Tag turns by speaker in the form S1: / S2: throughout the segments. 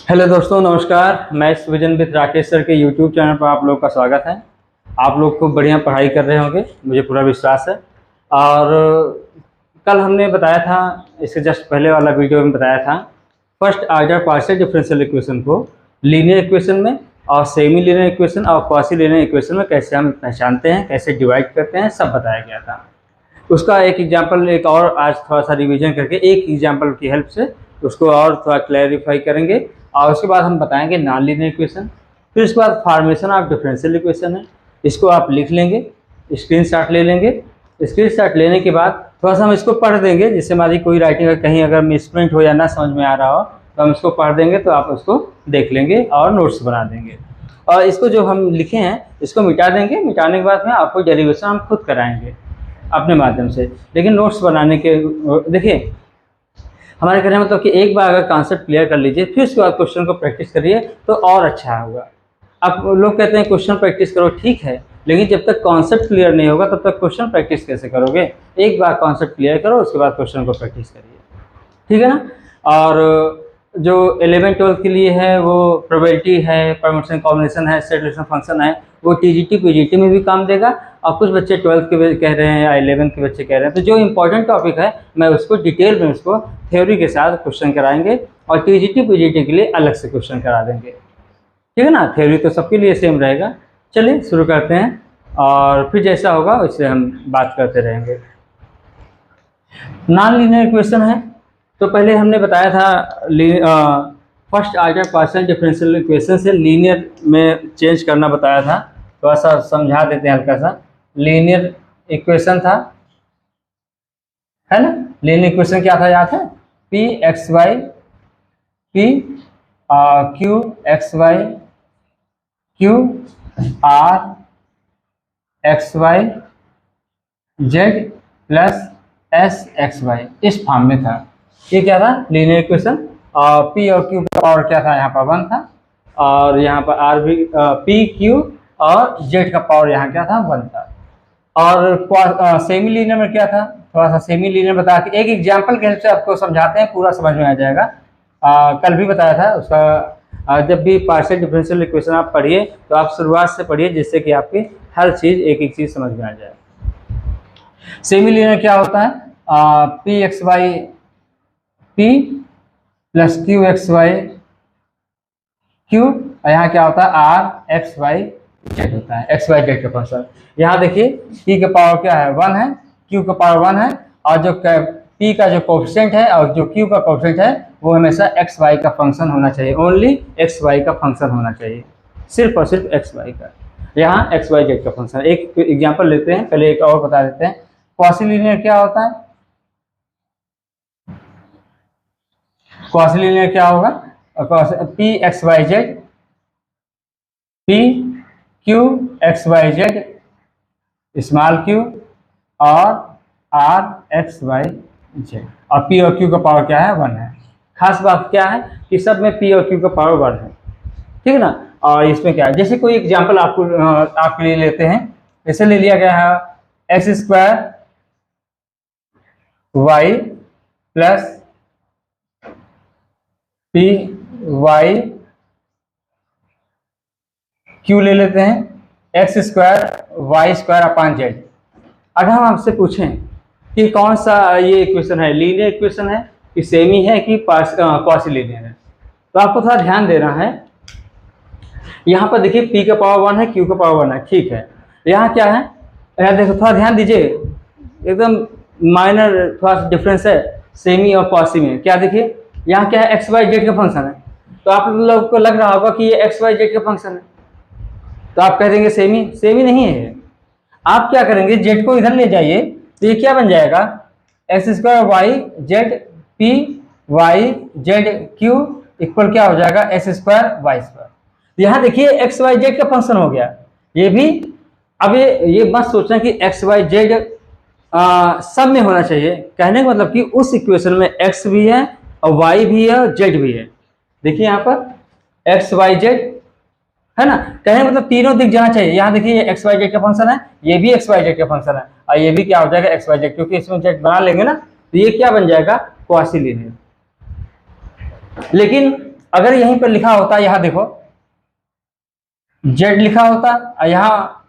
S1: Hello दोस्तों, नमस्कार। मैं विजन विद राकेश सर के यूट्यूब चैनल पर आप लोग का स्वागत है। आप लोग खूब बढ़िया पढ़ाई कर रहे होंगे, मुझे पूरा विश्वास है। और कल हमने बताया था, इससे जस्ट पहले वाला वीडियो में बताया था, first order partial differential equation को लीनियर इक्वेशन में और सेमी लीनियर इक्वेशन और क्वासी लीनियर इक्वेशन में कैसे हम पहचानते हैं, कैसे डिवाइड करते हैं, सब बताया गया था। उसका एक एग्जाम्पल, एक और आज थोड़ा सा रिवीजन करके एक एग्जाम्पल की हेल्प से उसको और थोड़ा क्लैरिफाई करेंगे। और उसके बाद हम बताएंगे नॉन लीनियर इक्वेशन। फिर उसके बाद फॉर्मेशन ऑफ डिफरेंशियल इक्वेशन है, इसको आप लिख लेंगे, स्क्रीनशॉट ले लेंगे। स्क्रीनशॉट लेने के बाद थोड़ा सा हम इसको पढ़ देंगे, जिससे हमारी कोई राइटिंग का कहीं अगर मिसप्रिंट हो या ना समझ में आ रहा हो तो हम इसको पढ़ देंगे, तो आप उसको देख लेंगे और नोट्स बना देंगे। और इसको जो हम लिखे हैं इसको मिटा देंगे। मिटाने के बाद में आपको डेरिवेशन हम खुद कराएंगे अपने माध्यम से। लेकिन नोट्स बनाने के, देखिए हमारे कहने मतलब कि एक बार अगर कॉन्सेप्ट क्लियर कर लीजिए, फिर उसके बाद क्वेश्चन को प्रैक्टिस करिए तो और अच्छा होगा। अब लोग कहते हैं क्वेश्चन प्रैक्टिस करो, ठीक है, लेकिन जब तक कॉन्सेप्ट क्लियर नहीं होगा तब तक क्वेश्चन प्रैक्टिस कैसे करोगे। एक बार कॉन्सेप्ट क्लियर करो, उसके बाद क्वेश्चन को प्रैक्टिस करिए, ठीक है ना। और जो 11th 12th के लिए है वो प्रोबेबिलिटी है, परम्यूटेशन कॉम्बिनेशन है, सेट रिलेशन फंक्शन है, वो टीजीटी पीजीटी में भी काम देगा। और कुछ बच्चे 12th के कह रहे हैं या 11th के बच्चे कह रहे हैं, तो जो इंपॉर्टेंट टॉपिक है मैं उसको डिटेल में उसको थ्योरी के साथ क्वेश्चन कराएंगे और टीजीटी पीजीटी के लिए अलग से क्वेश्चन करा देंगे, ठीक है ना। थ्योरी तो सबके लिए सेम रहेगा। चलिए शुरू करते हैं और फिर जैसा होगा उससे हम बात करते रहेंगे। नॉन लीनियर इक्वेशन है, तो पहले हमने बताया था first order partial differential equation से लीनियर में चेंज करना बताया था। थोड़ा सा समझा देते हैं हल्का सा। लीनियर इक्वेशन था, है ना। लीनियर इक्वेशन क्या था, याद है? P X Y P Q X Y Q R X Y Z plus S X Y, इस फॉर्म में था। ये क्या था? Linear equation. पी और क्यू का पावर क्या था? यहाँ पर 1 था। और यहाँ पर आर भी पी क्यू और जेड का पावर यहाँ क्या था? 1 था। और सेमी लीनियर में क्या था? थोड़ा सा सेमी लीनियर बता के एक एग्जाम्पल के हेल्प से आपको समझाते हैं, पूरा समझ में आ जाएगा। कल भी बताया था उसका। जब भी पार्शियल डिफरेंशियल इक्वेशन आप पढ़िए तो आप शुरुआत से पढ़िए, जिससे कि आपकी हर चीज़ एक एक चीज़ समझ में आ जाए। सेमी लीनियर क्या होता है? P X Y P plus Q X Y Q, और यहाँ क्या होता है? आर एक्स वाई जेड होता है, एक्स वाई जेड का फंक्शन। यहाँ देखिए पी का पावर क्या है? 1 है, क्यू का पावर 1 है, और जो पी का जो कोफिशिएंट है और जो क्यू का कोफिशिएंट है वो हमेशा एक्स वाई का फंक्शन होना चाहिए। ओनली एक्स वाई का फंक्शन होना चाहिए, सिर्फ और सिर्फ एक्स वाई का। यहाँ एक्स वाई जेड का फंक्शन। एक एग्जाम्पल लेते हैं, पहले एक और बता देते हैं। क्वासी लीनियर क्या होता है? क्वासी लीनियर क्या होगा? P X Y Z P Q X Y Z small Q और आर एक्स वाई जेड, और पी और क्यू का पावर क्या है? 1 है। खास बात क्या है कि सब में पी और क्यू का पावर 1 है, ठीक है ना। और इसमें क्या है, जैसे कोई एग्जाम्पल आपके लिए लेते हैं। जैसे ले लिया गया है X square Y plus P Y Q ले लेते हैं, X square Y square upon Z. अगर हम आपसे पूछें कि कौन सा ये इक्वेशन है, लीनियर इक्वेशन है कि सेमी है कि क्वासी लीनियर है, तो आपको थोड़ा ध्यान देना है। यहाँ पर देखिए पी का पावर 1 है, क्यू का पावर 1 है, ठीक है। यहाँ क्या है? यहाँ देखो, थोड़ा ध्यान दीजिए, एकदम माइनर थोड़ा सा डिफरेंस है सेमी और क्वासी में। क्या देखिए यहाँ क्या है? एक्स वाई जेड का फंक्शन है, तो आप लोग को लग रहा होगा कि ये एक्स वाई जेड का फंक्शन है, तो आप कह देंगे सेमी। सेमी नहीं है। आप क्या करेंगे? जेड को इधर ले जाइए, तो ये क्या बन जाएगा? X square Y Z P Y Z Q equal क्या हो जाएगा? X square Y square. यहाँ देखिए एक्स वाई जेड का फंक्शन हो गया ये भी। अब ये मत सोचना कि एक्स वाई जेड सब में होना चाहिए। कहने का मतलब कि उस इक्वेशन में एक्स भी है और वाई भी है और जेड भी है। देखिए यहाँ पर एक्स वाई जेड है ना, कहने मतलब तीनों दिख जाना चाहिए। यहाँ देखिए ये एक्स वाई जेड का फंक्शन है, ये भी एक्स वाई जेड का फंक्शन है, और ये भी क्या हो जाएगा? एक्स वाई जेड, क्योंकि इसमें जेड बना लेंगे ना, तो ये क्या बन जाएगा? Quasi linear. लेकिन अगर यहीं पर लिखा होता, यहाँ देखो जेड लिखा होता और यहाँ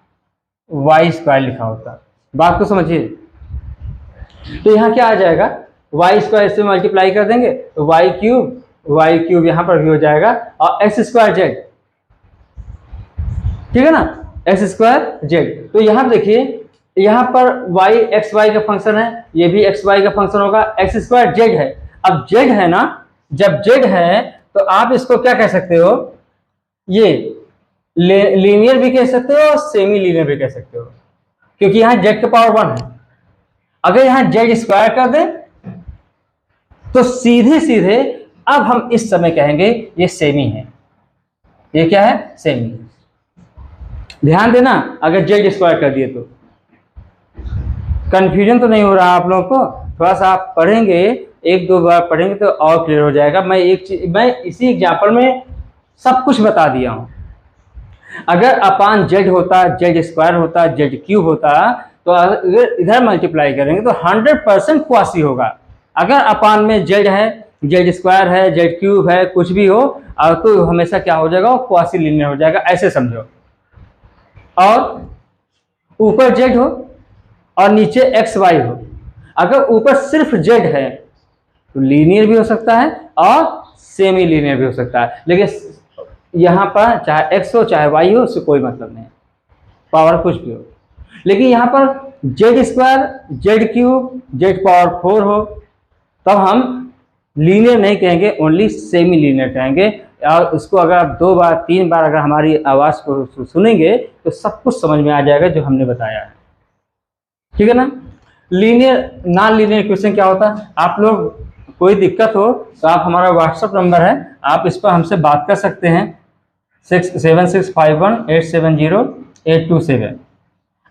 S1: वाई स्क्वायर लिखा होता, बात को समझिए। तो यहाँ क्या आ जाएगा, वाई स्क्वायर से मल्टीप्लाई कर देंगे तो वाई क्यूब यहाँ पर भी हो जाएगा और एक्स स्क्वायर जेड, ठीक है ना, एक्स स्क्वायर जेड। तो यहाँ देखिए, यहाँ पर वाई एक्स वाई का फंक्शन है, ये भी एक्स वाई का फंक्शन होगा, एक्स स्क्वायर जेड है। अब जेड है ना, जब जेड है तो आप इसको क्या कह सकते हो, ये लीनियर भी कह सकते हो और सेमी लीनियर भी कह सकते हो, क्योंकि यहाँ जेड के पावर 1 है। अगर यहाँ जेड स्क्वायर कर दें तो सीधे सीधे अब हम इस समय कहेंगे ये सेमी है। ये क्या है, सेमी। ध्यान देना, अगर जेड स्क्वायर कर दिए तो कंफ्यूजन तो नहीं हो रहा आप लोगों को, थोड़ा सा आप पढ़ेंगे, एक दो बार पढ़ेंगे तो और क्लियर हो जाएगा। मैं इसी एग्जाम्पल में सब कुछ बता दिया हूं। अगर अपान जेड होता, जेड स्क्वायर होता, जेड क्यूब होता, तो अगर इधर मल्टीप्लाई करेंगे तो 100% क्वासी होगा। अगर अपान में जेड है, जेड स्क्वायर है, जेड क्यूब है, कुछ भी हो, तो हमेशा क्या हो जाएगा, वो क्वासी लीनियर हो जाएगा, ऐसे समझो। और ऊपर जेड हो और नीचे एक्स वाई हो, अगर ऊपर सिर्फ जेड है तो लीनियर भी हो सकता है और सेमी लीनियर भी हो सकता है, लेकिन यहाँ पर चाहे एक्स हो चाहे वाई हो, उससे कोई मतलब नहीं, पावर कुछ भी हो। लेकिन यहाँ पर Z square, Z cube, Z power 4 हो, तब हम लीनियर नहीं कहेंगे, ओनली सेमी लीनियर कहेंगे। और उसको अगर आप 2 बार 3 बार अगर हमारी आवाज़ को सुनेंगे तो सब कुछ समझ में आ जाएगा जो हमने बताया है, ठीक है ना। लीनियर नॉन लीनियर इक्वेशन क्या होता है, आप लोग कोई दिक्कत हो तो आप, हमारा व्हाट्सएप नंबर है, आप इस पर हमसे बात कर सकते हैं, 7651870827।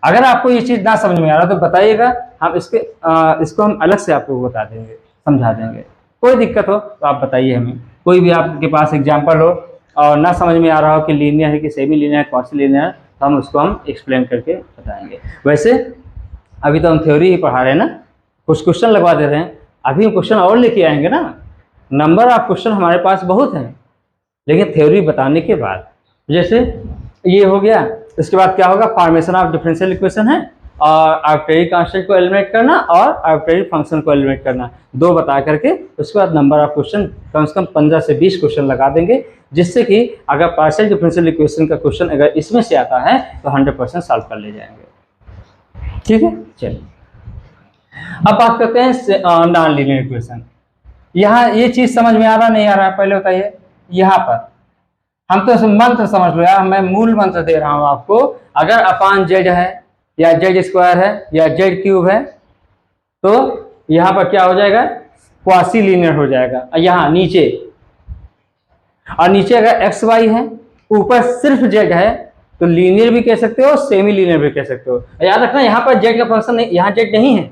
S1: अगर आपको ये चीज़ ना समझ में आ रहा तो बताइएगा, हम इसको हम अलग से आपको बता देंगे, समझा देंगे। कोई दिक्कत हो तो आप बताइए हमें, कोई भी आपके पास एग्जाम्पल हो और ना समझ में आ रहा हो कि लीनियर है कि सेमी लीनियर है, क्वासी लीनियर है, तो हम उसको हम एक्सप्लेन करके बताएंगे। वैसे अभी तो हम थ्योरी ही पढ़ा रहे हैं ना, कुछ क्वेश्चन लगवा दे रहे हैं, अभी हम क्वेश्चन और लेके आएंगे ना। नंबर ऑफ क्वेश्चन हमारे पास बहुत हैं, लेकिन थ्योरी बताने के बाद, जैसे ये हो गया, इसके बाद क्या होगा, फॉर्मेशन ऑफ डिफरेंशियल इक्वेशन है और आर्बिट्रेरी कांस्टेंट को एलिमिनेट करना और आर्बिट्रेरी फंक्शन को एलिमिनेट करना, 2 बता करके उसके बाद नंबर ऑफ क्वेश्चन कम से कम 15 से 20 क्वेश्चन लगा देंगे, जिससे कि अगर पार्शियल डिफरेंशियल इक्वेशन का क्वेश्चन अगर इसमें से आता है तो 100% सॉल्व कर ले जाएंगे, ठीक है। चलिए अब बात करते हैं नॉन लीनियर इक्वेशन। यहाँ ये चीज समझ में आ रहा नहीं आ रहा, पहले बताइए। यहाँ पर हम तो मंत्र समझ लो यार, मैं मूल मंत्र दे रहा हूं आपको। अगर अपान जेड है या जेड स्क्वायर है या जेड क्यूब है तो यहाँ पर क्या हो जाएगा, क्वासी लीनियर हो जाएगा। यहाँ नीचे, और नीचे अगर एक्स वाई है, ऊपर सिर्फ जेड है, तो लीनियर भी कह सकते हो, सेमी लीनियर भी कह सकते हो। याद रखना, यहाँ पर जेड का फंक्शन नहीं, यहाँ जेड नहीं है,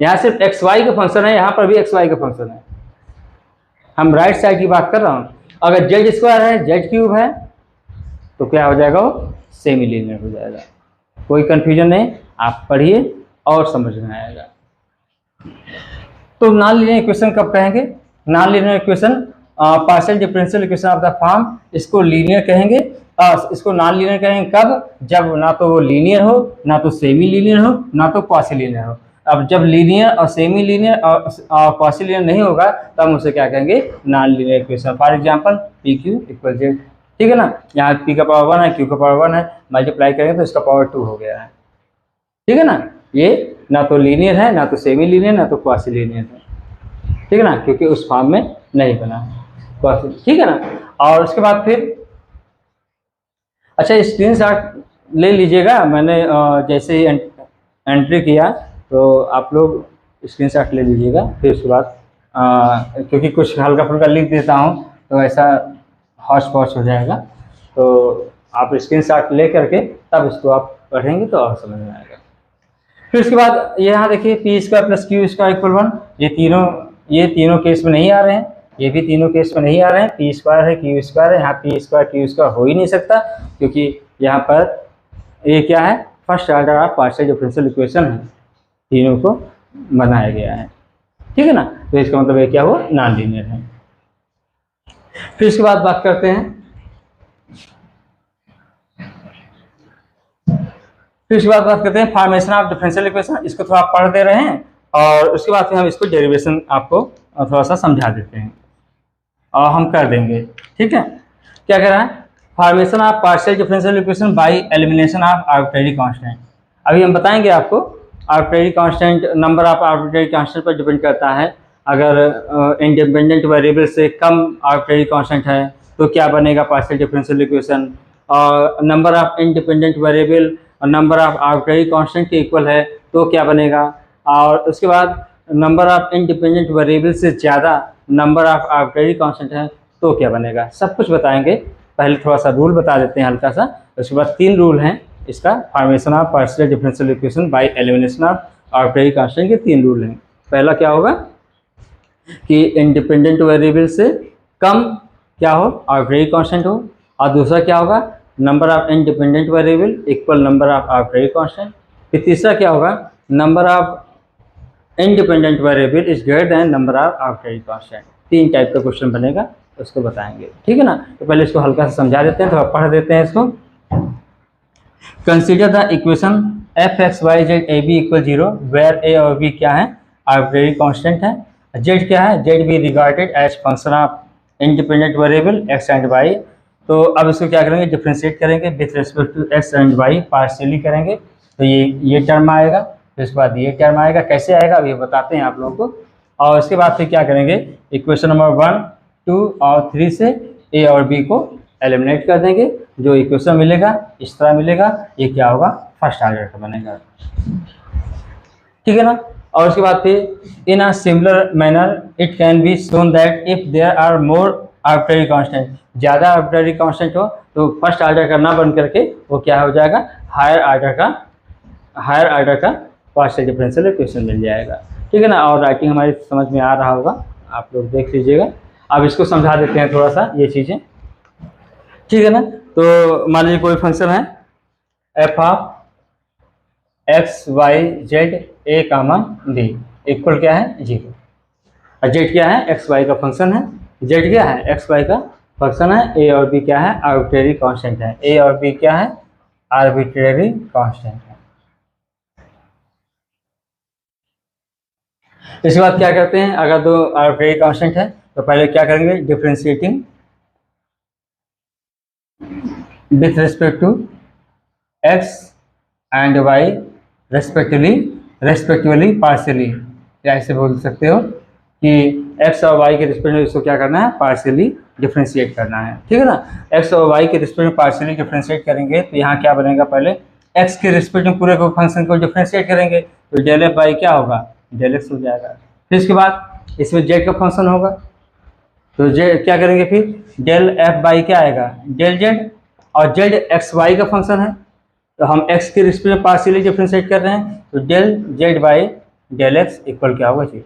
S1: यहाँ सिर्फ एक्स वाई का फंक्शन है, यहाँ पर भी एक्स वाई का फंक्शन है। हम राइट साइड की बात कर रहा हूँ। अगर जेड स्क्वायर है, जेड क्यूब है, तो क्या हो जाएगा, वो सेमी लीनियर हो जाएगा। कोई कंफ्यूजन नहीं, आप पढ़िए और समझ में आएगा। तो नॉन लीनियर इक्वेशन कब कहेंगे, non linear equation partial differential equation of the form, इसको लीनियर कहेंगे। इसको नॉन लीनियर कहेंगे कब, जब ना तो वो लीनियर हो, ना तो सेमी लीनियर हो, ना तो क्वासी लीनियर हो। अब जब लीनियर और सेमी लीनियर और क्वासी लीनियर नहीं होगा तब हम उसे क्या कहेंगे, non linear equation. For example P Q equal Z, ठीक है ना। यहाँ पी का पावर 1 है, क्यू का पावर 1 है, मल्टीप्लाई करेंगे तो इसका पावर 2 हो गया है, ठीक है ना। ये ना तो लीनियर है, ना तो सेमी लीनियर, ना तो क्वासी लीनियर है, ठीक है ना, क्योंकि उस फॉर्म में नहीं बना है क्वासी, ठीक है ना। और उसके बाद फिर अच्छा स्क्रीनशॉट ले लीजिएगा, मैंने जैसे ही एंट्री किया तो आप लोग स्क्रीनशॉट ले लीजिएगा। फिर उसके बाद क्योंकि कुछ हल्का फुल्का लिख देता हूँ तो ऐसा हौच पौच हो जाएगा, तो आप स्क्रीनशॉट ले करके तब इसको आप पढ़ेंगे तो और समझ में आएगा। फिर उसके बाद यहाँ देखिए P square plus Q square equal 1, ये तीनों केस में नहीं आ रहे हैं, ये भी तीनों केस में नहीं आ रहे हैं। पी स्क्वायर है, क्यू स्क्वायर है, यहाँ पी स्क्वायर क्यू स्क्वायर हो ही नहीं सकता, क्योंकि यहाँ पर ये क्या है, first order of partial differential equation है, तीनों को बनाया गया है, ठीक है ना। तो इसका मतलब ये क्या हुआ, नॉन लीनियर है। फिर इसके बाद बात करते हैं, फॉर्मेशन ऑफ डिफरेंशियल इक्वेशन। इसको थोड़ा पढ़ दे रहे हैं और उसके बाद फिर हम इसको डेरिवेशन आपको थोड़ा सा समझा देते हैं और हम कर देंगे। ठीक है, क्या कह रहा है, formation of partial differential equation by elimination of arbitrary constant. अभी हम बताएंगे आपको arbitrary constant, number of arbitrary constant पर डिपेंड करता है। अगर इंडिपेंडेंट वेरिएबल से कम आर्बिट्रेरी कांस्टेंट है तो क्या बनेगा पार्शियल डिफरेंशियल इक्वेशन, और नंबर ऑफ इंडिपेंडेंट वेरिएबल और नंबर ऑफ आर्बिट्रेरी कांस्टेंट के इक्वल है तो क्या बनेगा, और उसके बाद नंबर ऑफ इंडिपेंडेंट वेरिएबल से ज़्यादा नंबर ऑफ आर्बिट्रेरी कांस्टेंट है तो क्या बनेगा, सब कुछ बताएंगे। पहले थोड़ा सा रूल बता देते हैं हल्का सा, उसके बाद 3 रूल हैं इसका, formation of partial differential equation by elimination of arbitrary constant के 3 रूल हैं। पहला क्या होगा कि इंडिपेंडेंट वेरिएबल से कम क्या हो, आर्बिट्रेरी कांस्टेंट हो, और दूसरा क्या होगा, number of independent variable equal number of arbitrary constant. फिर तीसरा क्या होगा, number of independent variable is greater than number of arbitrary constant. 3 type का क्वेश्चन बनेगा, उसको बताएंगे। ठीक है ना, तो पहले इसको हल्का सा समझा देते हैं, थोड़ा पढ़ देते हैं इसको। Consider the equation F X Y Z A B equal 0 where A और बी क्या है, आर्बिट्रेरी कांस्टेंट है, जेड क्या है, Z be regarded as function of independent variable X and Y. तो अब इसको क्या करेंगे, डिफ्रेंशिएट करेंगे with respect to X and Y, partially करेंगे तो ये टर्म आएगा, फिर उसके बाद ये टर्म आएगा। कैसे आएगा अभी बताते हैं आप लोगों को। और उसके बाद फिर क्या करेंगे, इक्वेशन नंबर 1, 2 और 3 से ए और बी को एलिमिनेट कर देंगे। जो इक्वेशन मिलेगा इस तरह मिलेगा, ये क्या होगा, फर्स्ट ऑर्डर का बनेगा। ठीक है ना, और उसके बाद फिर in a similar manner it can be shown that if there are more arbitrary constant, ज़्यादा आर्बिट्रेरी कांस्टेंट हो तो फर्स्ट ऑर्डर का ना बन करके वो क्या हो जाएगा, हायर ऑर्डर का पार्शियल डिफरेंशियल इक्वेशन मिल जाएगा। ठीक है ना, और राइटिंग हमारी समझ में आ रहा होगा, आप लोग देख लीजिएगा। अब इसको समझा देते हैं थोड़ा सा ये चीज़ें। ठीक है ना, तो मान लीजिए कोई फंक्शन है F of X Y Z A comma B equal क्या है 0, और जेड क्या है, एक्स वाई का फंक्शन है, जेड क्या है, एक्स वाई का फंक्शन है, ए और बी क्या है, आर्बिट्रेरी कांस्टेंट है, ए और बी क्या है, आर्बिट्रेरी कांस्टेंट है। इसके बाद क्या करते हैं, अगर 2 आर्बिट्रेरी कांस्टेंट है तो पहले क्या करेंगे, differentiating with respect to X and Y respectively partially, या ऐसे बोल सकते हो कि एक्स और वाई के रिस्पेक्ट में इसको क्या करना है, पार्शियली डिफरेंशिएट करना है। ठीक है ना, एक्स और वाई के रिस्पेक्ट में पार्शियली डिफरेंशिएट करेंगे तो यहाँ क्या बनेगा, पहले एक्स के रिस्पेक्ट में पूरे को फंक्शन को डिफरेंशिएट करेंगे तो डेल एफ बाई क्या होगा, डेल एक्स हो जाएगा। फिर इसके बाद इसमें जेड का फंक्शन होगा तो जेड क्या करेंगे, फिर डेल एफ बाई क्या आएगा, डेल जेड, और जेड एक्स वाई का फंक्शन है तो हम एक्स के रिस्पेक्ट में पार्शियली डिफरेंशिएट कर रहे हैं तो del Z by del X equal क्या होगा 0।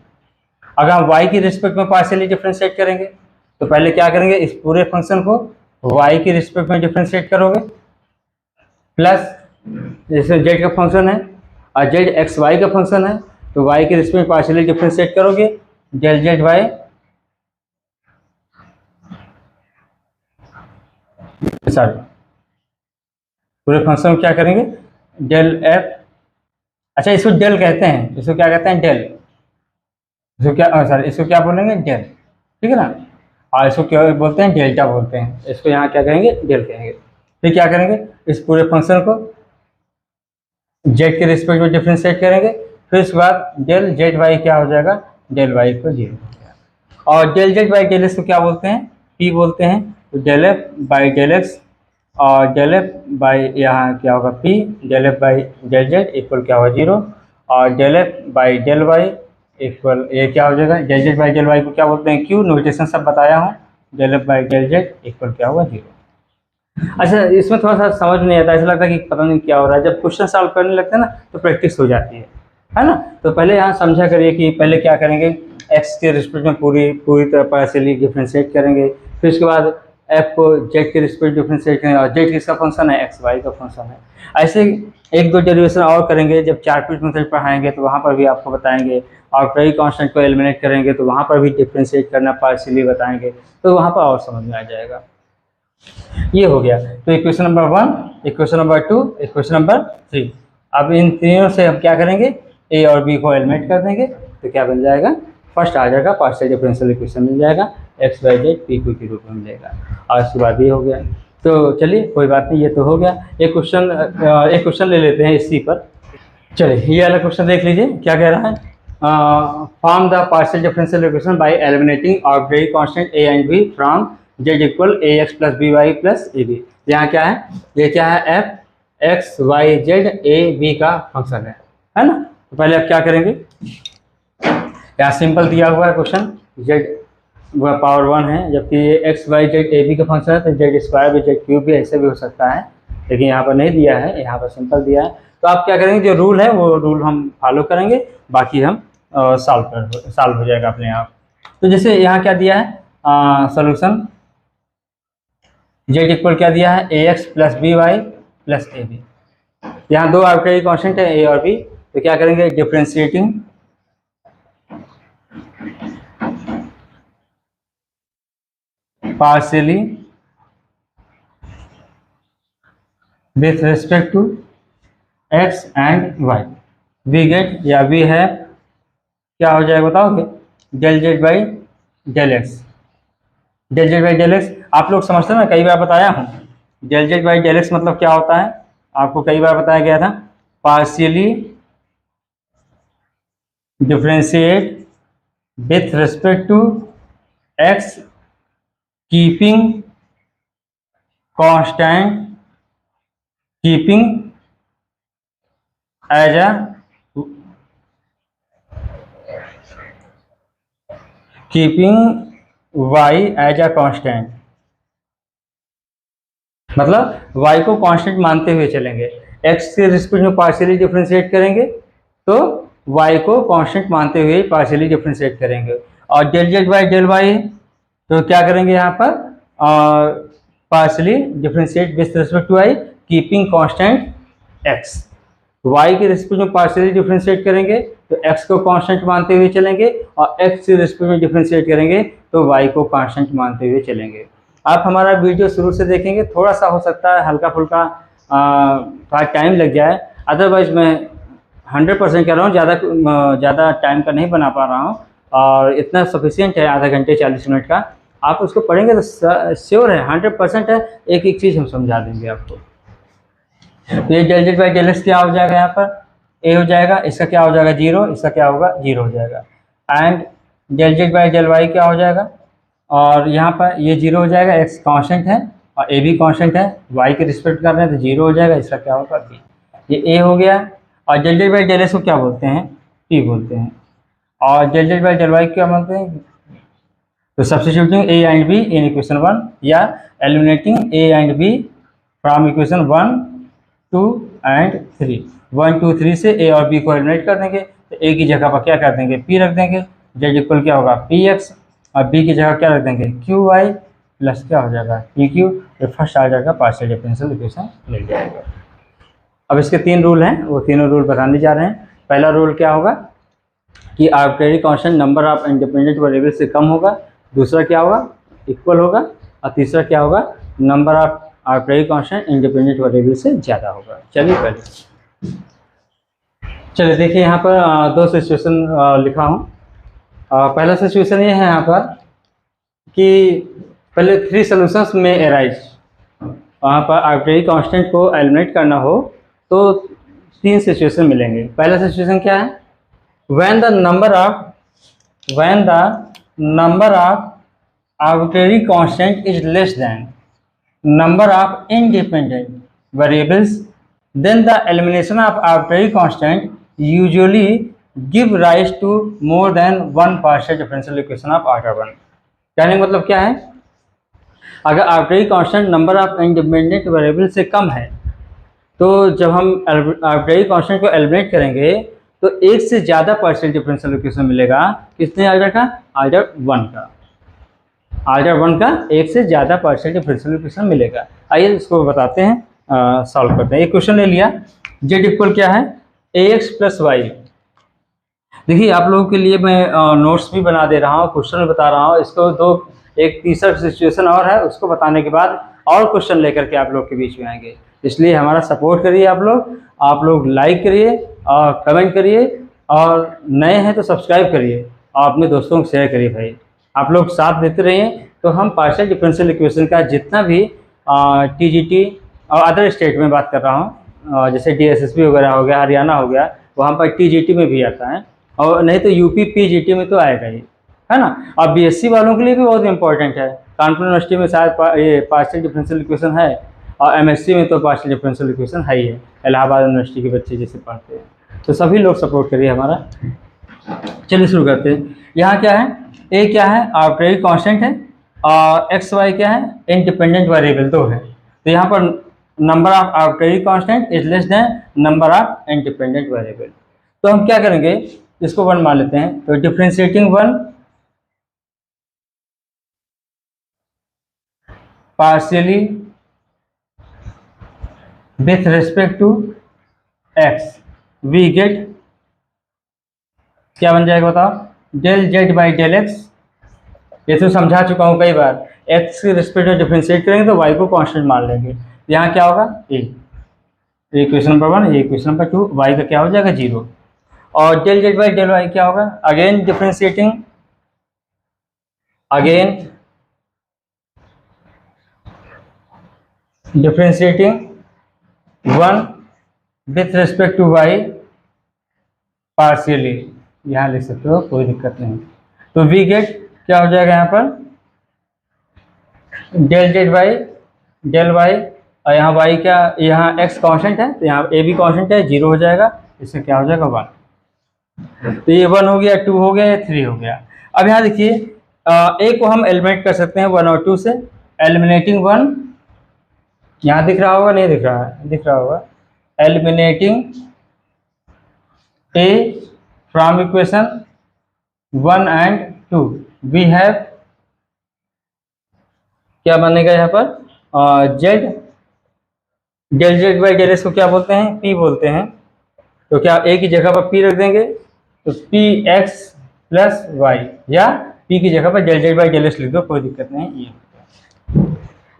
S1: अगर हम y के रिस्पेक्ट में पार्शियली डिफरेंशिएट करेंगे तो पहले क्या करेंगे, इस पूरे फंक्शन को y के रिस्पेक्ट में डिफरेंशिएट करोगे, प्लस जैसे z का फंक्शन है और z एक्स वाई का फंक्शन है तो y के रिस्पेक्ट में पार्शियली डिफरेंशिएट करोगे, डेल जेड वाई पूरे फंक्शन में क्या करेंगे, डेल एफ, अच्छा इसको डेल कहते हैं, इसको क्या कहते हैं, डेल, इसको क्या इसको क्या बोलेंगे, डेल। ठीक है ना, और इसको क्या बोलते हैं, डेल्टा बोलते हैं, इसको यहाँ क्या कहेंगे, डेल कहेंगे। फिर क्या करेंगे, इस पूरे फंक्शन को जेड के रिस्पेक्ट में डिफरेंशिएट करेंगे, फिर उसके बाद डेल जेड वाई क्या हो जाएगा, डेल वाई को 0 हो जाएगा। और del Z by del X को क्या बोलते हैं, पी बोलते हैं, तो del F by del X और डेल एफ बाई यहाँ क्या होगा P, del F by del Z equal क्या होगा 0, और del F by del Y equal ये क्या हो जाएगा, del Z by del Y को क्या बोलते हैं, क्यू, नोटेशन सब बताया हूँ, del F by del Z equal क्या होगा 0। अच्छा इसमें थोड़ा सा समझ नहीं आता, ऐसा लगता है कि पता नहीं क्या हो रहा है, जब क्वेश्चन सॉल्व करने लगते हैं ना तो प्रैक्टिस हो जाती है ना। तो पहले यहाँ समझा करिए कि पहले क्या करेंगे, एक्स के रिस्पेक्ट में पूरी तरह पार्शियली डिफरेंशिएट करेंगे, फिर उसके बाद एफ को जेड के रिस्पेक्ट डिफरेंशिएट करेंगे, और जेड किसका फंक्शन है, एक्स वाई का फंक्शन है। ऐसे एक दो डेरिवेशन और करेंगे, जब चार्ट मेथड पढ़ाएंगे तो वहाँ पर भी आपको बताएंगे। आर्बिट्रेरी कांस्टेंट को एलिमिनेट करेंगे तो वहाँ पर भी डिफरेंशिएट करना पार्शियली बताएंगे, तो वहाँ पर और समझ में आ जाएगा। ये हो गया। तो equation number 1, equation number 2, equation number 3। अब इन तीनों से हम क्या करेंगे, ए और बी को एलिमिनेट कर देंगे, तो क्या बन जाएगा, फर्स्ट आ जाएगा पार्शियल डिफरेंशियल इक्वेशन मिल जाएगा, X Y Z P Q के रूप में मिलेगा। और उसके बाद ये हो गया। तो चलिए कोई बात नहीं, ये तो हो गया। एक क्वेश्चन ले लेते हैं इसी पर। चलिए ये वाला क्वेश्चन देख लीजिए, क्या कह रहा है, form the partial differential equation by eliminating arbitrary constant A and B from Z equal A X plus B Y plus A B. यहाँ क्या है, ये क्या है, F X Y Z A B का फंक्शन है ना। तो पहले आप क्या करेंगे, यहाँ सिंपल दिया हुआ है क्वेश्चन, जेड पावर 1 है, जबकि ये X Y Z A B का फंक्शन है, तो जेड स्क्वायर भी जेड क्यूब भी ऐसे भी हो सकता है, लेकिन यहाँ पर नहीं दिया है, यहाँ पर सिंपल दिया है। तो आप क्या करेंगे, जो रूल है वो रूल हम फॉलो करेंगे, बाकी हम सॉल्व हो जाएगा अपने आप। तो जैसे यहाँ क्या दिया है सोल्यूशन, जेड इक्वल क्या दिया है, A X plus B Y plus A B. यहाँ दो आर्बिट्रेरी कांस्टेंट है ए और बी, तो क्या करेंगे, differentiating partially with respect to X and Y, we get या वी है क्या हो जाएगा बताओगे, del Z by del X. Del Z by del X आप लोग समझते हैं ना, कई बार बताया हूँ, del Z by del X मतलब क्या होता है, आपको कई बार बताया गया था, partially differentiate with respect to X keeping constant, keeping as a keeping y as a constant, मतलब y को कांस्टेंट मानते हुए चलेंगे। x के रिस्पेक्ट में पार्शियली डिफरेंशिएट करेंगे तो y को कांस्टेंट मानते हुए पार्शियली डिफरेंशिएट करेंगे। और del Z by del Y तो क्या करेंगे यहाँ पर, partially differentiate with respect to y keeping constant x। y के रिस्पेक्ट में पार्शियली डिफरेंशिएट करेंगे तो x को कांस्टेंट मानते हुए चलेंगे, और x के रिस्पेक्ट में डिफरेंशिएट करेंगे तो y को कांस्टेंट मानते हुए चलेंगे। आप हमारा वीडियो शुरू से देखेंगे, थोड़ा सा हो सकता है हल्का फुल्का थोड़ा टाइम लग जाए, अदरवाइज मैं 100% कह रहा हूँ, ज़्यादा टाइम का नहीं बना पा रहा हूँ, और इतना सफिशिएंट है, आधा घंटे 40 मिनट का। आप उसको पढ़ेंगे तो श्योर है 100% है, एक एक चीज़ हम समझा देंगे आपको। तो ये del Z by del X क्या हो जाएगा, यहाँ पर ए हो जाएगा, इसका क्या हो जाएगा 0, इसका क्या होगा 0 हो जाएगा। And del Z by del Y क्या हो जाएगा, और यहाँ पर ये 0 हो जाएगा, एक्स कांस्टेंट है और ए भी कांस्टेंट है, वाई के रिस्पेक्ट कर रहे हैं तो 0 हो जाएगा, इसका क्या होगा बी। ये ए हो गया। और del Z by del X को क्या बोलते हैं, पी बोलते हैं। और del Z by del Y क्या बोलते हैं, तो substituting A and B in equation 1 या eliminating A and B from equation 1, 2 and 3। 1, 2, 3 से ए और बी को एलिमिनेट कर देंगे, तो ए की जगह पर क्या कर देंगे, पी रख देंगे, जेड इक्वल क्या होगा पी एक्स, और बी की जगह क्या रख देंगे क्यू वाई प्लस क्या हो जाएगा पी क्यू। ये फर्स्ट आ जाएगा पार्शियल डिफरेंशियल इक्वेशन मिल जाएगा। अब इसके 3 रूल हैं, वो तीनों रूल बताने जा रहे हैं। पहला रूल क्या होगा कि arbitrary constant number of independent variable से कम होगा, दूसरा क्या होगा इक्वल होगा, और तीसरा क्या होगा number of arbitrary constant independent variable से ज़्यादा होगा। चलिए देखिए यहाँ पर 2 सिचुएशन लिखा हूँ। पहला सिचुएशन ये है यहाँ पर कि पहले 3 सॉल्यूशंस में एराइज, वहाँ पर आर्बिट्रेरी कांस्टेंट को एलिमिनेट करना हो तो 3 सिचुएशन मिलेंगे। पहला सिचुएशन क्या है, when the number of arbitrary constant is less than number of independent variables, then the elimination of arbitrary constant usually give rise to more than one partial differential equation of order 1। कहने का मतलब क्या है, अगर arbitrary constant number of independent variable से कम है तो जब हम आर्बिट्रेरी कांस्टेंट को एलिमिनेट करेंगे तो एक से ज़्यादा पार्शियल डिफरेंशियल इक्वेशन मिलेगा, कितने ऑर्डर का, ऑर्डर 1 का। ऑर्डर 1 का एक से ज़्यादा पार्शियल डिफरेंशियल इक्वेशन मिलेगा। आइए इसको बताते हैं, सॉल्व करते हैं। एक क्वेश्चन ले लिया, जेड इक्वल क्या है, ax प्लस वाई। देखिए आप लोगों के लिए मैं नोट्स भी बना दे रहा हूँ, क्वेश्चन भी बता रहा हूँ। इसको दो एक तीसरा सिचुएशन और है, उसको बताने के बाद और क्वेश्चन लेकर के आप लोग के बीच में आएंगे। इसलिए हमारा सपोर्ट करिए आप लोग लाइक करिए और कमेंट करिए, और नए हैं तो सब्सक्राइब करिए और अपने दोस्तों को शेयर करिए। भाई आप लोग साथ देते रहिए तो हम पार्शियल डिफरेंशियल इक्वेशन का जितना भी टीजीटी और अदर स्टेट में बात कर रहा हूँ, जैसे डीएसएसबी वगैरह हो गया, हरियाणा हो गया, वहाँ पर टीजीटी में भी आता है, और नहीं तो यूपी पीजीटी में तो आएगा ही, है ना। और बीएससी वालों के लिए भी बहुत इंपॉर्टेंट है। कानपुर यूनिवर्सिटी में शायद ये पार्शियल डिफरेंशियल इक्वेशन है, और एमएससी में तो पार्शियल डिफरेंशियल इक्वेशन है ही है, इलाहाबाद यूनिवर्सिटी के बच्चे जैसे पढ़ते हैं। तो सभी लोग सपोर्ट करिए हमारा। चलिए शुरू करते हैं। यहाँ क्या है, ए क्या है, आर्बिट्रेरी कांस्टेंट है, और एक्स वाई क्या है, इंडिपेंडेंट वेरिएबल दो है। तो यहाँ पर number of arbitrary constant is less than number of independent variable. तो हम क्या करेंगे, इसको 1 मान लेते हैं। तो differentiating 1 partially with respect to X, we get क्या बन जाएगा बताओ, del Z by del X. ये तो समझा चुका हूँ कई बार। एक्स के रिस्पेक्ट में डिफरेंशिएट करेंगे तो वाई को कांस्टेंट मान लेंगे। यहाँ क्या होगा, ए इक्वेशन नंबर 1, ये इक्वेशन नंबर 2, वाई का क्या हो जाएगा 0। और del Z by del Y क्या होगा, again differentiating, again differentiating 1 with respect to Y partially, यहाँ लिख सकते हो, कोई दिक्कत नहीं। तो वी गेट क्या हो जाएगा यहाँ पर, del Z by del Y, और यहाँ वाई क्या, यहाँ एक्स कांस्टेंट है तो यहाँ ए भी कांस्टेंट है, 0 हो जाएगा। इससे क्या हो जाएगा 1। तो ये 1 हो गया, 2 हो गया, 3 हो गया। अब यहाँ देखिए, ए को हम एलिमिनेट कर सकते हैं 1 और 2 से। एलिमिनेटिंग 1, यहाँ दिख रहा होगा, नहीं दिख रहा है, दिख रहा होगा। Eliminating A from equation 1 and 2, we have क्या बनेगा यहाँ पर, Z, del Z by del X को क्या बोलते हैं, पी बोलते हैं। तो क्या ए की जगह पर पी रख देंगे, तो पी एक्स प्लस वाई, या पी की जगह पर del Z by del X लिख दो, कोई दिक्कत नहीं। ये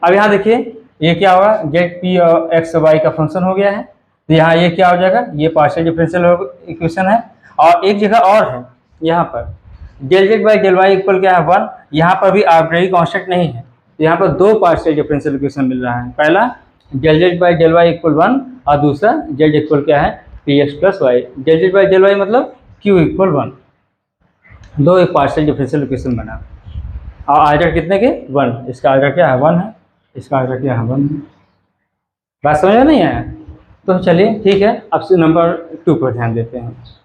S1: अब यहाँ देखिए, ये क्या होगा, जेड पी और एक्स वाई का फंक्शन हो गया है। तो यहाँ ये क्या हो जाएगा, ये पार्शियल डिफरेंशियल इक्वेशन है। और एक जगह और है, यहाँ पर del Z by del Y equal क्या है 1। यहाँ पर भी आर्बिट्रेरी कांस्टेंट नहीं है, तो यहाँ पर 2 पार्शियल डिफरेंशियल इक्वेशन मिल रहा है। पहला del Z by del Y equal 1, और दूसरा जेड इक्वल क्या है, P X plus Y. Del Z by del Y मतलब क्यू इक्वल 1, 2 एक पार्शियल डिफरेंशियल इक्वेशन बना। और आर्डर कितने के, 1। इसका आर्डर क्या है, 1 है, इसका आर्डर क्या है, 1 है। बात समझ में नहीं आया, तो चलिए ठीक है, अब से नंबर 2 पर ध्यान देते हैं।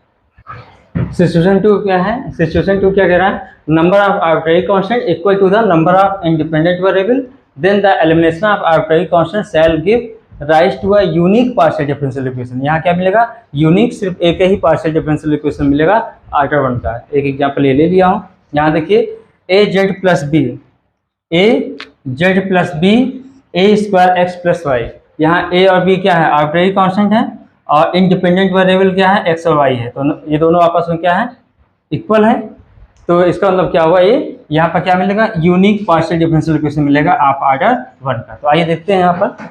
S1: सिचुएशन 2 क्या है, सिचुएशन 2 क्या कह रहा है, number of arbitrary constant equal to the number of independent variable, then the elimination of arbitrary constant shall give rise to a unique partial differential equation. यहाँ क्या मिलेगा, यूनिक, सिर्फ एक ही पार्शियल डिफरेंशियल इक्वेशन मिलेगा आर्डर 1 का। एक example ये ले लिया हूँ। यहाँ देखिए, ए जेड प्लस बी, ए जेड प्लस बी ए स्क्वायर एक्स प्लस वाई। यहाँ ए और बी क्या है, आर्बिट्रेरी कांस्टेंट है, और इंडिपेंडेंट वेरिएबल क्या है, एक्स और वाई है। तो ये दोनों आपस में क्या है, इक्वल है। तो इसका मतलब क्या हुआ, ये यहाँ पर क्या मिलेगा, यूनिक पार्शियल डिफरेंशियल इक्वेशन मिलेगा आप ऑर्डर 1 का। तो आइए देखते हैं यहाँ पर,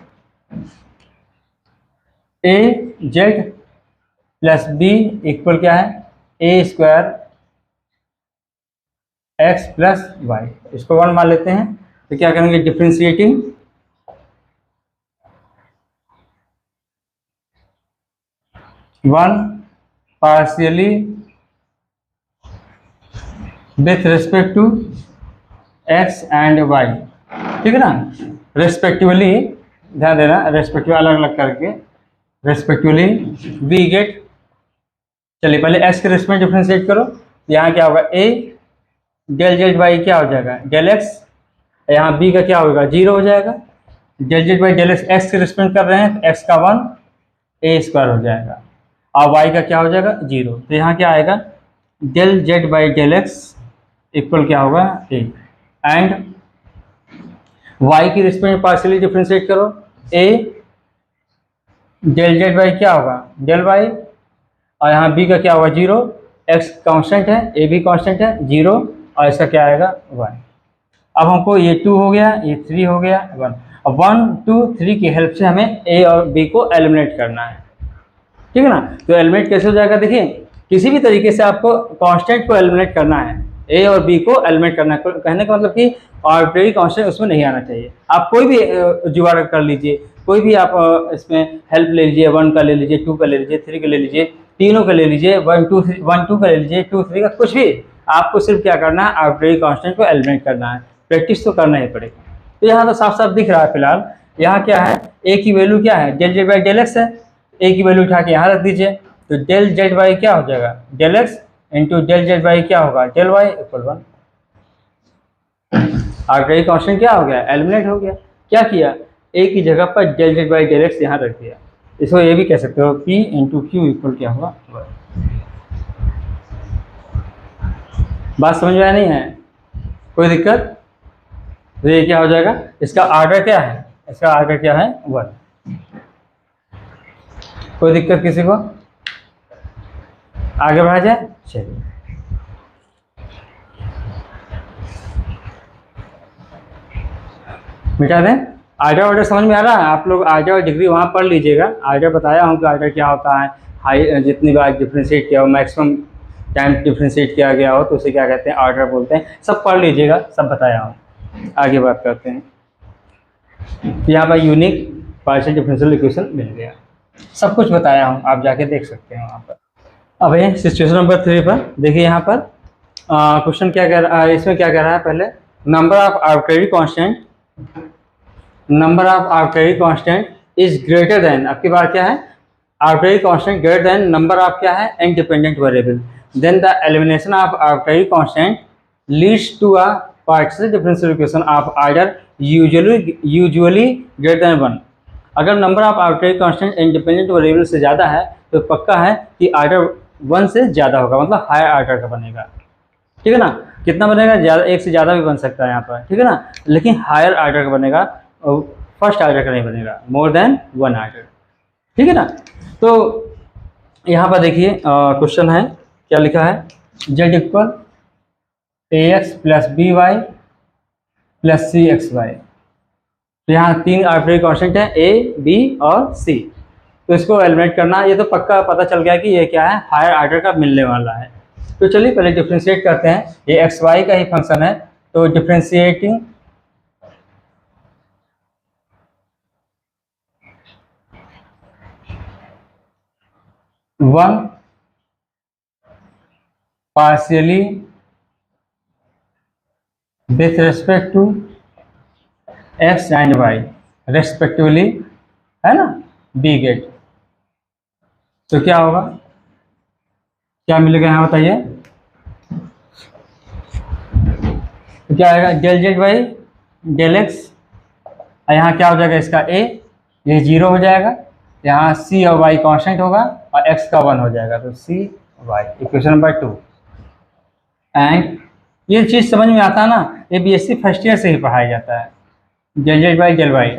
S1: A Z plus B equal क्या है, A square X plus Y. इसको 1 मान लेते हैं। तो क्या करेंगे, differentiating 1 partially with respect to X and Y, ठीक है ना, रेस्पेक्टिवली, ध्यान देना, रेस्पेक्टिव अलग अलग करके, रेस्पेक्टिवली वी गेट। चलिए पहले एक्स के रिस्पेक्ट डिफरेंशिएट करो। यहाँ क्या होगा, ए डेल जेड बाई क्या हो जाएगा, डेल एक्स, यहाँ बी का क्या होगा, 0 हो जाएगा। Del Z by del X के रिस्पेक्ट कर रहे हैं, तो एक्स का 1 ए स्क्वायर हो जाएगा, और वाई का क्या हो जाएगा 0। तो यहाँ क्या आएगा, del Z by del X equal क्या होगा, ए, एंड वाई की रिस्पेक्ट में पार्शियली डिफ्रेंशिएट करो, ए डेल जेड बाई क्या होगा डेल वाई, और यहाँ बी का क्या होगा 0, एक्स कांस्टेंट है, ए भी कांस्टेंट है 0, और इसका क्या आएगा 1। अब हमको ये 2 हो गया, ये 3 हो गया 1, अब 1 2 3 की हेल्प से हमें ए और बी को एलिमिनेट करना है, ठीक है ना। तो एलिमिनेट कैसे हो जाएगा, देखिए किसी भी तरीके से आपको कांस्टेंट को एलिमिनेट करना है, ए और बी को एलिमिनेट करना है। कहने का मतलब कि आर्बिट्रेरी कांस्टेंट उसमें नहीं आना चाहिए। आप कोई भी जुगाड़ कर लीजिए, कोई भी आप इसमें हेल्प ले लीजिए, 1 का ले लीजिए, 2 का ले लीजिए, 3 का ले लीजिए, तीनों का ले लीजिए, 1 2 का ले लीजिए, 2 3 का, कुछ भी। आपको सिर्फ क्या करना है, आर्बिट्रेरी कांस्टेंट को एलिमिनेट करना है। प्रैक्टिस तो करना ही पड़ेगा। तो यहाँ तो साफ साफ दिख रहा है फिलहाल, यहाँ क्या है, ए की वैल्यू क्या है del Z by del X है, ए की वैल्यू उठा के यहाँ रख दीजिए, तो डेल जेड बाई क्या हो जाएगा del X into del Z by क्या होगा del Y equal 1। Arbitrary constant क्या हो गया, एलिमिनेट हो गया। क्या किया, ए की जगह पर del Z by del X यहाँ रख दिया। इसको ये भी कह सकते हो पी इंटू क्यू इक्वल क्या होगा 1। बात समझ में आया नहीं है, कोई दिक्कत। तो ये क्या हो जाएगा, इसका आर्डर क्या है, इसका आर्डर क्या है 1। कोई दिक्कत किसी को, आगे बढ़ा जाए, चलिए। मिटा दें। आर्डर ऑर्डर समझ में आ रहा है, आप लोग आर्डर और डिग्री वहाँ पढ़ लीजिएगा। आर्डर बताया हूँ कि आर्डर क्या होता है, हाई जितनी बार डिफ्रेंशिएट किया हो, मैक्सिमम टाइम डिफ्रेंशिएट किया गया हो तो उसे क्या कहते हैं, आर्डर बोलते हैं। सब पढ़ लीजिएगा, सब बताया हूँ। आगे बात करते हैं। यहाँ पर यूनिक पार्शियल डिफरेंशियल इक्वेशन मिल गया, सब कुछ बताया हूँ, आप जाके देख सकते हैं वहाँ पर। अब ये सिचुएशन नंबर 3 पर देखिए, यहाँ पर क्वेश्चन क्या कह रहा है, इसमें क्या कह रहा है, पहले number of arbitrary constant is greater than, आपकी बार क्या है, arbitrary constant greater than number of क्या है independent variable, then the elimination of arbitrary constant leads to a partial differential equation of order usually greater than 1। अगर number of arbitrary constant independent variable से ज़्यादा है तो पक्का है कि आर्डर 1 से ज़्यादा होगा, मतलब हायर आर्डर का बनेगा, ठीक है ना। कितना बनेगा, ज़्यादा, एक से ज़्यादा भी बन सकता है यहाँ पर, ठीक है ना, लेकिन हायर आर्डर का बनेगा, फर्स्ट आर्डर का नहीं बनेगा, मोर देन 1 आर्डर, ठीक है ना। तो यहाँ पर देखिए क्वेश्चन है, क्या लिखा है, Z equal ax plus B Y plus C X Y. तो यहाँ 3 आर्बिट्रेरी कांस्टेंट है, ए बी और सी, तो इसको एलिमिनेट करना। ये तो पक्का पता चल गया कि ये क्या है, हायर आर्डर का मिलने वाला है। तो चलिए पहले डिफ्रेंशिएट करते हैं, ये एक्स वाई का ही फंक्शन है, तो differentiating one partially with respect to X and Y respectively, है ना, बी गेट। तो क्या होगा, क्या मिलेगा यहाँ बताइए, तो क्या आएगा del Z by del X, यहाँ क्या हो जाएगा इसका ए, ये 0 हो जाएगा, यहाँ सी और वाई कांस्टेंट होगा और एक्स का 1 हो जाएगा, तो सी वाई इक्वेशन नंबर 2। एंड ये चीज़ समझ में आता है ना, ये बीएससी फर्स्ट ईयर से ही पढ़ाया जाता है, del Z by del Y,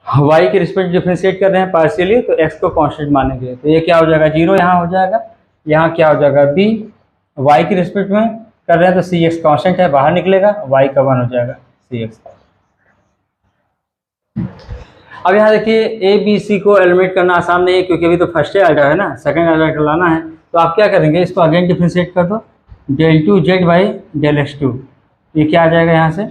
S1: Y के रिस्पेक्ट डिफ्रेंशिएट कर रहे हैं पार्शियली, तो एक्स को कांस्टेंट मानेंगे, तो ये क्या हो जाएगा 0 यहाँ हो जाएगा, यहाँ क्या हो जाएगा बी, वाई के रिस्पेक्ट में कर रहे हैं तो सी एक्स कांस्टेंट है, बाहर निकलेगा, वाई का 1 हो जाएगा सी एक्स। अब यहाँ देखिए ए बी सी को एलिमिनेट करना आसान नहीं है, क्योंकि अभी तो फर्स्ट आर्डर है ना, सेकंड आर्डर का लाना है। तो आप क्या करेंगे, इसको अगेन डिफ्रेंशिएट कर दो, del 2 Z by del X 2, ये क्या आ जाएगा यहाँ से,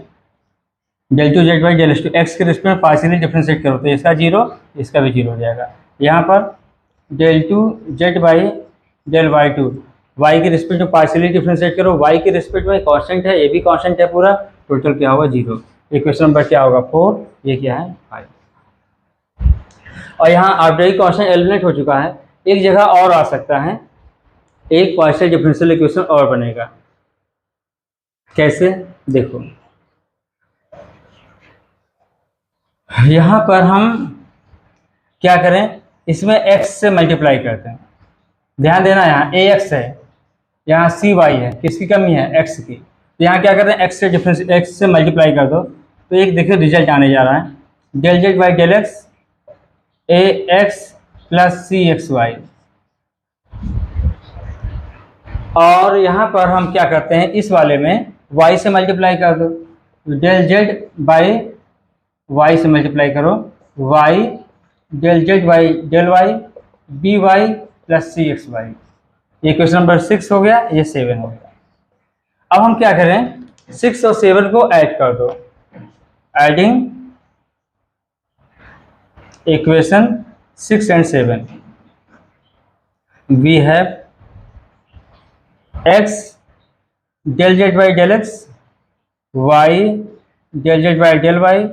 S1: del 2 Z by del X 2, X के रिस्पेक्ट में पार्शियली डिफ्रेंशिएट करो तो इसका 0, इसका भी 0 हो जाएगा। यहाँ पर del 2 Z by del Y 2, Y के रिस्पेक्ट में पार्शियली डिफ्रेंशिएट करो, वाई के रिस्पेक्ट में कांस्टेंट है, ये भी कांस्टेंट है पूरा, टोटल क्या होगा 0। इक्वेशन नंबर क्या होगा 4, ये क्या है 5। और यहाँ आर्बिट्रेरी कांस्टेंट एलिमिनेट हो चुका है, एक जगह और आ सकता है, एक पार्शियल डिफरेंशियल इक्वेशन और बनेगा। कैसे, देखो यहाँ पर हम क्या करें, इसमें x से मल्टीप्लाई करते हैं, ध्यान देना, यहाँ ax है, यहाँ cy है, किसकी कमी है, x की, तो यहाँ क्या कर रहे हैं, एक्स से डिफरेंस, एक्स से मल्टीप्लाई कर दो, तो एक देखिए रिजल्ट आने जा रहा है, del Z by del X A X plus C X Y. और यहाँ पर हम क्या करते हैं, इस वाले में y से मल्टीप्लाई कर दो, डेल जेड बाई वाई से मल्टीप्लाई करो, y del Z by del Y B Y plus C X Y. ये क्वेश्चन नंबर 6 हो गया, ये 7 हो गया। अब हम क्या करें, 6 और 7 को ऐड कर दो, adding equation 6 and 7 we have x del Z by del X y del Z by del Y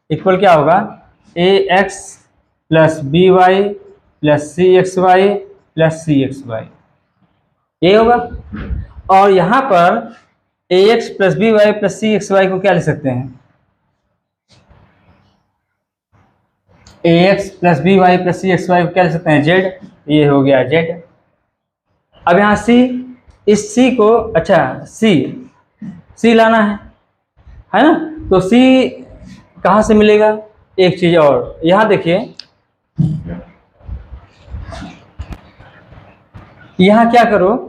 S1: equal क्या होगा, A X plus B Y plus C X Y plus C X Y, ये होगा। और यहाँ पर A X plus B Y plus C X Y को क्या लिख सकते हैं, A X plus B Y plus C X Y को क्या लिख सकते हैं, जेड, ये हो गया जेड। अब यहाँ सी, इस सी को, अच्छा सी लाना है ना, तो सी कहाँ से मिलेगा, एक चीज और यहाँ देखिए, यहाँ क्या करो,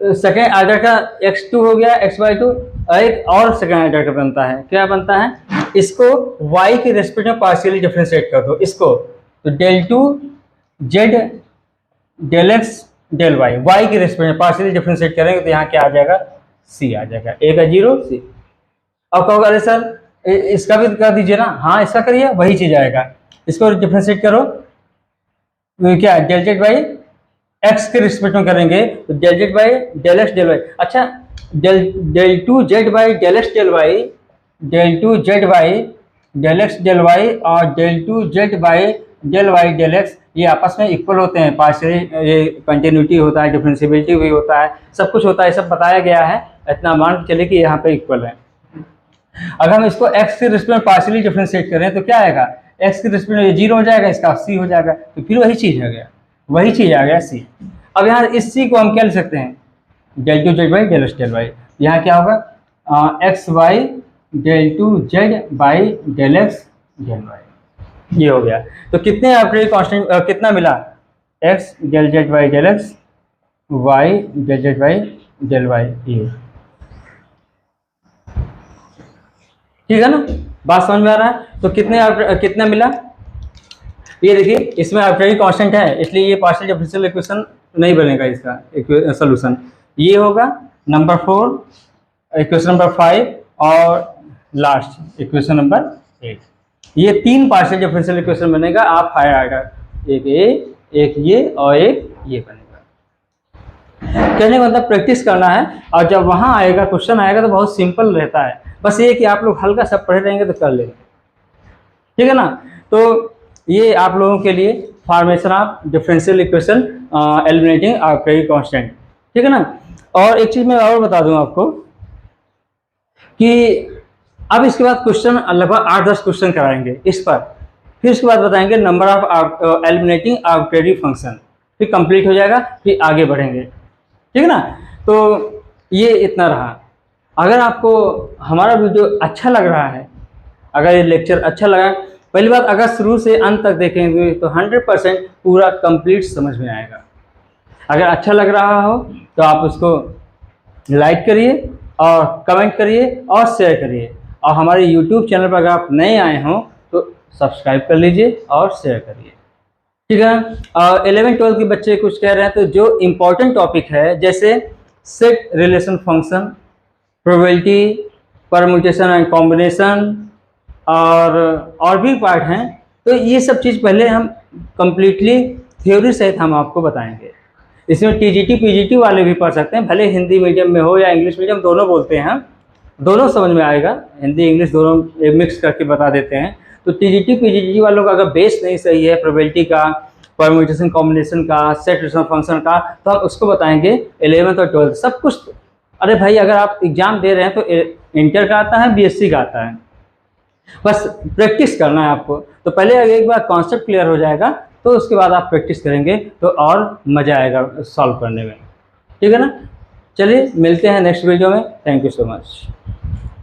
S1: सेकेंड ऑर्डर का x2 हो गया x/2, एक और सेकेंड ऑर्डर का बनता है, क्या बनता है, इसको y के रेस्पेक्ट में पार्शियली डिफरेंशिएट कर दो इसको, तो del two Z del X del Y, y के रेस्पेक्ट में पार्शियली डिफरेंशिएट करेंगे तो यहाँ क्या आ जाएगा, c आ जाएगा, a का 0 c। अब कहोगे अरे सर इसका भी कर दीजिए ना, हाँ इसका करिए, वही चीज आएगा, इसको डिफरेंशिएट करो, तो क्या डेल जेड बाई एक्स के रिस्पेक्ट में करेंगे तो del Z by del X del Y, अच्छा del two Z by del X del Y, del two Z by del X del Y और del two Z by del Y del X, ये आपस में equal होते हैं, partially ये continuity होता है, डिफरेंशिएबिलिटी भी होता है, सब कुछ होता है, सब बताया गया है, इतना मान के चले कि यहाँ पे इक्वल है। अगर हम इसको x के रिस्पेक्ट में पार्शियली डिफरेंशिएट करें तो क्या आएगा, x के रिस्पेक्ट में 0 हो जाएगा, इसका c हो जाएगा, तो फिर वही चीज आ गया, वही चीज आ गया c। अब यहाँ इस c को हम क्या लिख सकते हैं, del two Z by del X del Y, यहाँ क्या होगा X Y del two Z by del X del Y, ये हो गया। तो कितने आर्बिट्रेरी कांस्टेंट कितना मिला, x del Z by del X, y del Z by del Y, ये ठीक है ना, बात समझ में आ रहा है। तो कितना मिला, ये देखिए इसमें आर्बिट्रेरी कांस्टेंट है, इसलिए ये पार्शियल डिफरेंशियल इक्वेशन नहीं बनेगा, इसका सॉल्यूशन ये होगा नंबर 4, इक्वेशन नंबर 5 और लास्ट इक्वेशन नंबर 8, ये 3 पार्शियल डिफरेंशियल इक्वेशन बनेगा। आप हायर ऑर्डर, एक ये और एक ये बनेगा। कहने का मतलब प्रैक्टिस करना है, और जब वहाँ आएगा क्वेश्चन आएगा तो बहुत सिंपल रहता है, बस ये कि आप लोग हल्का सा पढ़े रहेंगे तो कर लेंगे, ठीक है ना। तो ये आप लोगों के लिए formation of differential equation eliminating arbitrary constant, ठीक है ना। और एक चीज़ मैं और बता दूं आपको कि अब इसके बाद क्वेश्चन लगभग 8-10 क्वेश्चन कराएंगे इस पर, फिर इसके बाद बताएंगे number of eliminating arbitrary function, फिर कंप्लीट हो जाएगा, फिर आगे बढ़ेंगे, ठीक है ना। तो ये इतना रहा। अगर आपको हमारा वीडियो अच्छा लग रहा है, अगर ये लेक्चर अच्छा लगा, पहली बात अगर शुरू से अंत तक देखेंगे तो 100% पूरा कंप्लीट समझ में आएगा। अगर अच्छा लग रहा हो तो आप उसको लाइक करिए और कमेंट करिए और शेयर करिए, और हमारे YouTube चैनल पर अगर आप नए आए हों तो सब्सक्राइब कर लीजिए और शेयर करिए, ठीक है। और 11-12 के बच्चे कुछ कह रहे हैं, तो जो इम्पोर्टेंट टॉपिक है जैसे set relation function, probability, permutation and combination और भी पार्ट हैं, तो ये सब चीज़ पहले हम कंप्लीटली थ्योरी सहित हम आपको बताएंगे। इसमें टीजीटी पीजीटी वाले भी पढ़ सकते हैं, भले हिंदी मीडियम में हो या इंग्लिश मीडियम, दोनों बोलते हैं, दोनों समझ में आएगा, हिंदी इंग्लिश दोनों मिक्स करके बता देते हैं। तो टीजीटी पीजीटी वालों का अगर बेस नहीं सही है, प्रोबेबिलिटी का, परम्यूटेशन कॉम्बिनेशन का, सेट रिलेशन फंक्शन का, तो हम उसको बताएंगे 11th और 12th सब कुछ। अरे भाई अगर आप एग्जाम दे रहे हैं तो इंटर का आता है, बीएससी का आता है, बस प्रैक्टिस करना है आपको। तो पहले एक बार कॉन्सेप्ट क्लियर हो जाएगा तो उसके बाद आप प्रैक्टिस करेंगे तो और मज़ा आएगा सॉल्व करने में, ठीक है ना। चलिए मिलते हैं नेक्स्ट वीडियो में। Thank you so much.